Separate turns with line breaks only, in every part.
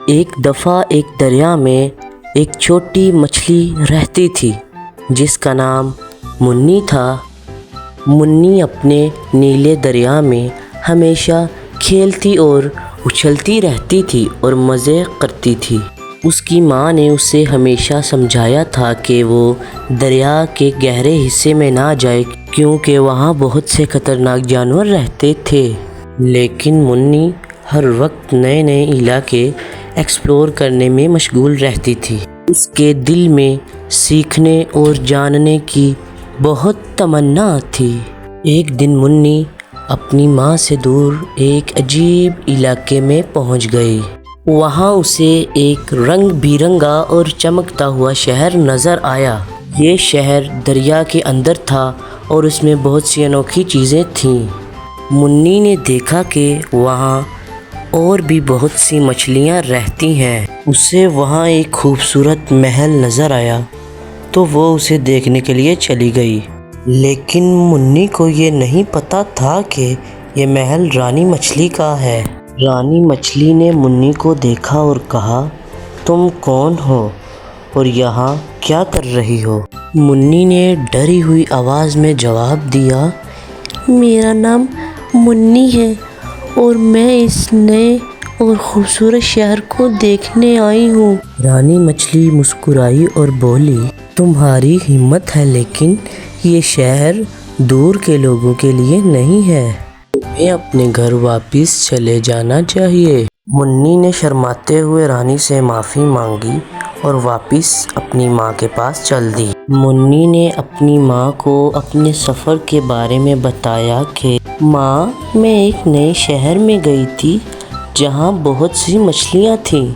ایک دفعہ ایک دریا میں ایک چھوٹی مچھلی رہتی تھی جس کا نام منی تھا۔ منی اپنے نیلے دریا میں ہمیشہ کھیلتی اور اچھلتی رہتی تھی اور مزے کرتی تھی۔ اس کی ماں نے اسے ہمیشہ سمجھایا تھا کہ وہ دریا کے گہرے حصے میں نہ جائے کیونکہ وہاں بہت سے خطرناک جانور رہتے تھے۔ لیکن منی ہر وقت نئے نئے علاقے ایکسپلور کرنے میں مشغول رہتی تھی۔ اس کے دل میں سیکھنے اور جاننے کی بہت تمنا تھی۔ ایک دن منی اپنی ماں سے دور ایک عجیب علاقے میں پہنچ گئی۔ وہاں اسے ایک رنگ برنگا اور چمکتا ہوا شہر نظر آیا۔ یہ شہر دریا کے اندر تھا اور اس میں بہت سی انوکھی چیزیں تھیں۔ منی نے دیکھا کہ وہاں اور بھی بہت سی مچھلیاں رہتی ہیں۔ اسے وہاں ایک خوبصورت محل نظر آیا تو وہ اسے دیکھنے کے لیے چلی گئی۔ لیکن منی کو یہ نہیں پتا تھا کہ یہ محل رانی مچھلی کا ہے۔ رانی مچھلی نے منی کو دیکھا اور کہا، تم کون ہو اور یہاں کیا کر رہی ہو؟ منی نے ڈری ہوئی آواز میں جواب دیا، میرا نام منی ہے اور میں اس نئے اور خوبصورت شہر کو دیکھنے آئی ہوں۔ رانی مچھلی مسکرائی اور بولی، تمہاری ہمت ہے لیکن یہ شہر دور کے لوگوں کے لیے نہیں ہے۔ تمہیں اپنے گھر واپس چلے جانا چاہیے۔ منی نے شرماتے ہوئے رانی سے معافی مانگی اور واپس اپنی ماں کے پاس چل دی۔ منی نے اپنی ماں کو اپنے سفر کے بارے میں بتایا کہ ماں، میں ایک نئے شہر میں گئی تھی جہاں بہت سی مچھلیاں تھیں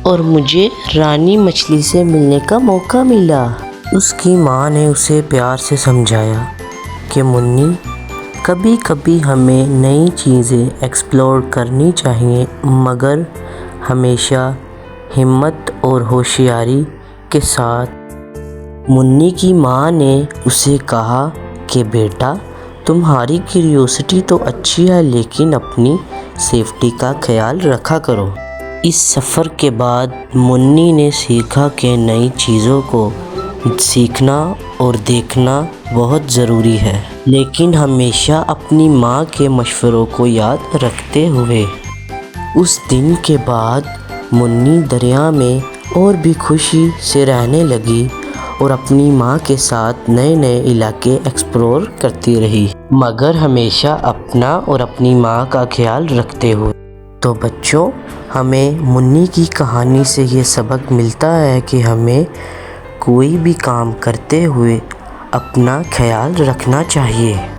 اور مجھے رانی مچھلی سے ملنے کا موقع ملا۔ اس کی ماں نے اسے پیار سے سمجھایا کہ منی، کبھی کبھی ہمیں نئی چیزیں ایکسپلور کرنی چاہیے مگر ہمیشہ ہمت اور ہوشیاری کے ساتھ۔ منی کی ماں نے اسے کہا کہ بیٹا، تمہاری کیوریوسٹی تو اچھی ہے لیکن اپنی سیفٹی کا خیال رکھا کرو۔ اس سفر کے بعد منی نے سیکھا کہ نئی چیزوں کو سیکھنا اور دیکھنا بہت ضروری ہے، لیکن ہمیشہ اپنی ماں کے مشوروں کو یاد رکھتے ہوئے۔ اس دن کے بعد منی دریا میں اور بھی خوشی سے رہنے لگی اور اپنی ماں کے ساتھ نئے نئے علاقے ایکسپلور کرتی رہی مگر ہمیشہ اپنا اور اپنی ماں کا خیال رکھتے ہوئے۔ تو بچوں، ہمیں منی کی کہانی سے یہ سبق ملتا ہے کہ ہمیں کوئی بھی کام کرتے ہوئے اپنا خیال رکھنا چاہیے۔